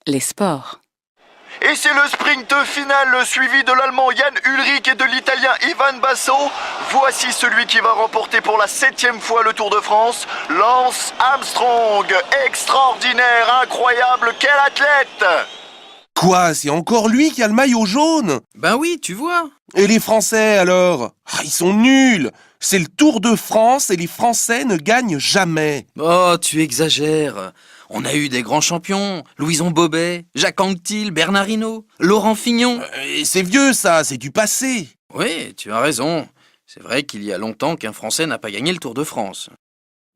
Les sports. Et c'est le sprint final suivi de l'Allemand Jan Ullrich et de l'Italien Ivan Basso. Voici celui qui va remporter pour la 7e fois le Tour de France, Lance Armstrong. Extraordinaire, incroyable, quel athlète! Quoi, c'est encore lui qui a le maillot jaune? Ben oui, tu vois. Et les Français alors? Ils sont nuls! C'est le Tour de France et les Français ne gagnent jamais. Oh, tu exagères. On a eu des grands champions. Louison Bobet, Jacques Anquetil, Bernard Hinault, Laurent Fignon. Et c'est vieux ça, c'est du passé. Oui, tu as raison. C'est vrai qu'il y a longtemps qu'un Français n'a pas gagné le Tour de France.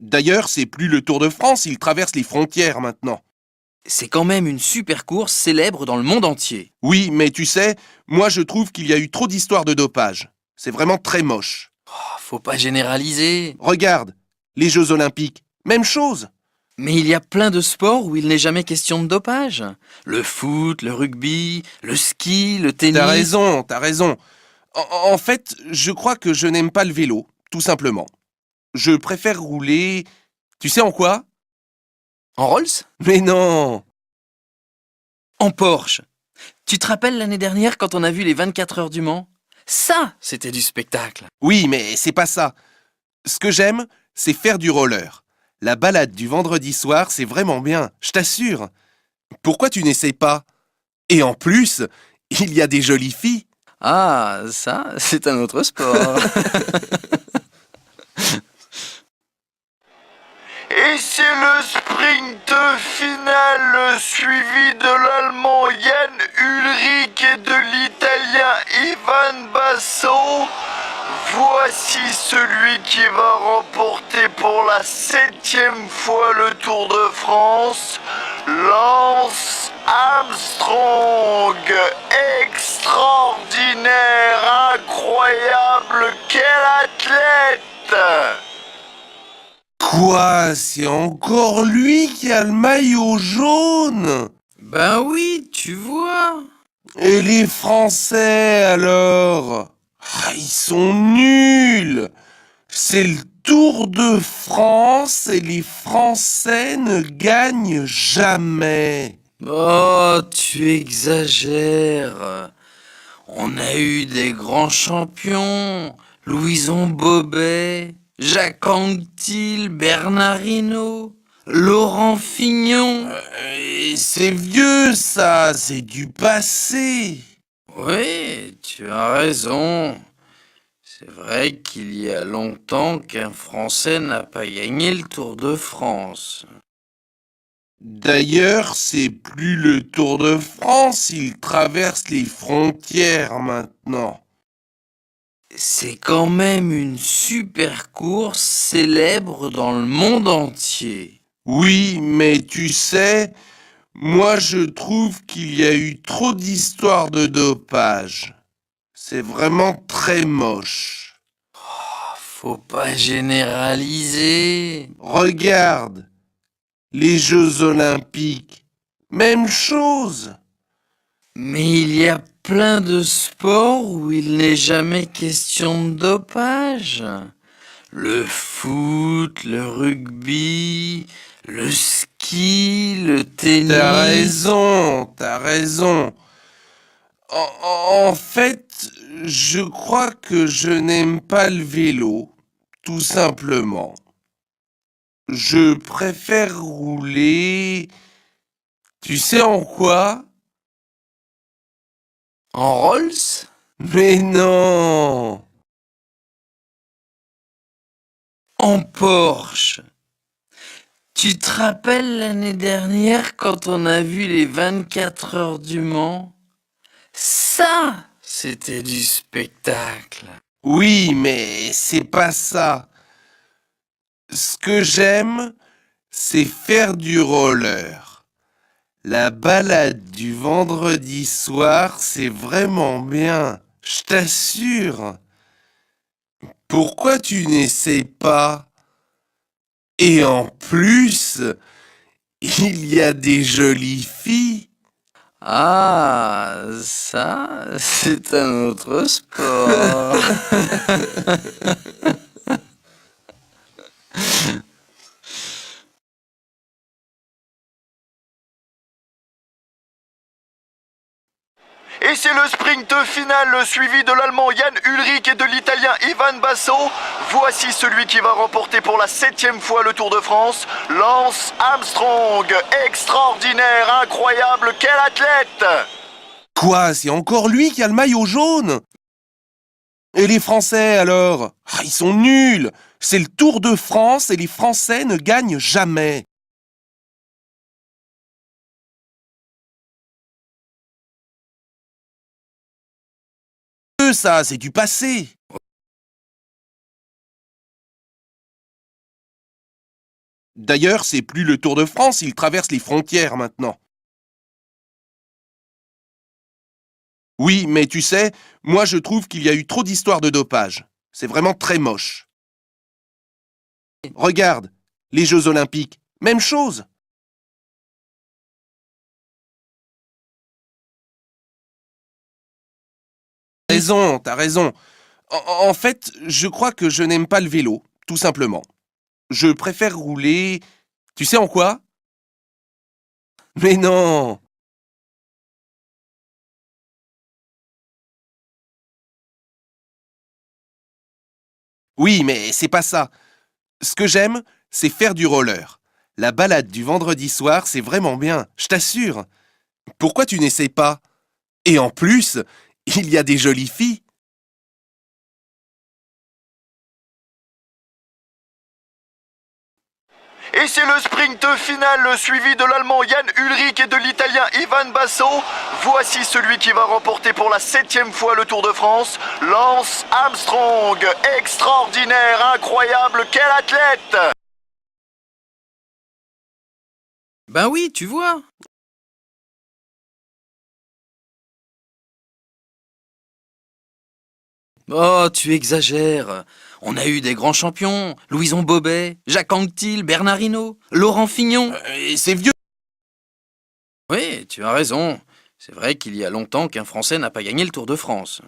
D'ailleurs, c'est plus le Tour de France, il traverse les frontières maintenant. C'est quand même une super course célèbre dans le monde entier. Oui, mais tu sais, moi je trouve qu'il y a eu trop d'histoires de dopage. C'est vraiment très moche. Oh, faut pas généraliser. Regarde, les Jeux Olympiques, même chose. Mais il y a plein de sports où il n'est jamais question de dopage. Le foot, le rugby, le ski, le tennis. T'as raison. En fait, je crois que je n'aime pas le vélo, tout simplement. Je préfère rouler... Tu sais en quoi? En Rolls? Mais non! En Porsche. Tu te rappelles l'année dernière quand on a vu les 24 heures du Mans? Ça, c'était du spectacle. Oui, mais c'est pas ça. Ce que j'aime, c'est faire du roller. La balade du vendredi soir, c'est vraiment bien, je t'assure. Pourquoi tu n'essayes pas? Et en plus, il y a des jolies filles. Ah, ça, c'est un autre sport. Et c'est le sprint final suivi de l'Allemand Jan Ullrich et de l'Italien Ivan Basso. Voici celui qui va remporter pour la 7e fois le Tour de France, Lance Armstrong. Extraordinaire, incroyable, quel athlète! Quoi? C'est encore lui qui a le maillot jaune? Ben oui, tu vois. Et les Français alors? Ils sont nuls! C'est le Tour de France et les Français ne gagnent jamais. Oh, tu exagères. On a eu des grands champions. Louison Bobet, Jacques Anquetil, Bernard Hinault, Laurent Fignon. Et c'est vieux ça, c'est du passé. Oui, tu as raison. C'est vrai qu'il y a longtemps qu'un Français n'a pas gagné le Tour de France. D'ailleurs, c'est plus le Tour de France, il traverse les frontières maintenant. C'est quand même une super course célèbre dans le monde entier. Oui, mais tu sais, moi je trouve qu'il y a eu trop d'histoires de dopage. C'est vraiment très moche. Faut pas généraliser. Regarde, les Jeux Olympiques, même chose. Mais il y a plein de sports où il n'est jamais question de dopage. Le foot, le rugby, le ski, le tennis. T'as raison. En fait, je crois que je n'aime pas le vélo, tout simplement. Je préfère rouler... Tu sais en quoi? En Rolls? Mais non! En Porsche. Tu te rappelles l'année dernière quand on a vu les 24 heures du Mans? Ça, c'était du spectacle. Oui, mais c'est pas ça. Ce que j'aime, c'est faire du roller. La balade du vendredi soir, c'est vraiment bien, je t'assure. Pourquoi tu n'essaies pas? Et en plus, il y a des jolies filles. Ah, ça, c'est un autre sport. Et c'est le sprint final suivi de l'Allemand Jan Ullrich et de l'Italien Ivan Basso. Voici celui qui va remporter pour la 7e fois le Tour de France, Lance Armstrong. Extraordinaire, incroyable, quel athlète! Quoi, c'est encore lui qui a le maillot jaune? Et les Français alors? Ah, ils sont nuls! C'est le Tour de France et les Français ne gagnent jamais. Ça, c'est du passé. D'ailleurs, c'est plus le Tour de France, il traverse les frontières maintenant. Oui, mais tu sais, moi je trouve qu'il y a eu trop d'histoires de dopage. C'est vraiment très moche. Regarde, les Jeux Olympiques, même chose. T'as raison. En fait, je crois que je n'aime pas le vélo, tout simplement. Je préfère rouler... Tu sais en quoi? Mais non! Oui, mais c'est pas ça. Ce que j'aime, c'est faire du roller. La balade du vendredi soir, c'est vraiment bien, je t'assure. Pourquoi tu n'essayes pas? Et en plus, il y a des jolies filles. Et c'est le sprint final suivi de l'Allemand Jan Ullrich et de l'Italien Ivan Basso. Voici celui qui va remporter pour la 7e fois le Tour de France, Lance Armstrong. Extraordinaire, incroyable, quel athlète! Ben oui, tu vois. Oh, tu exagères. On a eu des grands champions. Louison Bobet, Jacques Anquetil, Bernard Hinault, Laurent Fignon. Et c'est vieux. Oui, tu as raison. C'est vrai qu'il y a longtemps qu'un Français n'a pas gagné le Tour de France.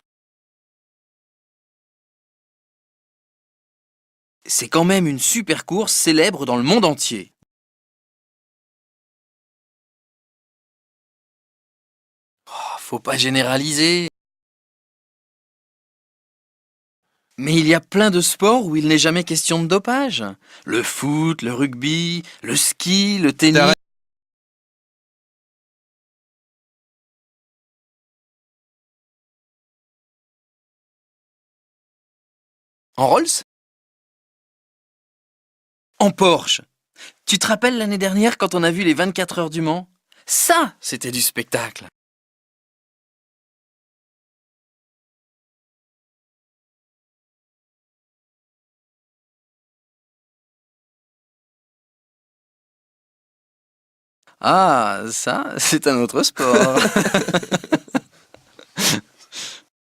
C'est quand même une super course célèbre dans le monde entier. Oh, faut pas généraliser. Mais il y a plein de sports où il n'est jamais question de dopage. Le foot, le rugby, le ski, le tennis. En Rolls? En Porsche. Tu te rappelles l'année dernière quand on a vu les 24 heures du Mans? Ça, c'était du spectacle. Ah, ça, c'est un autre sport.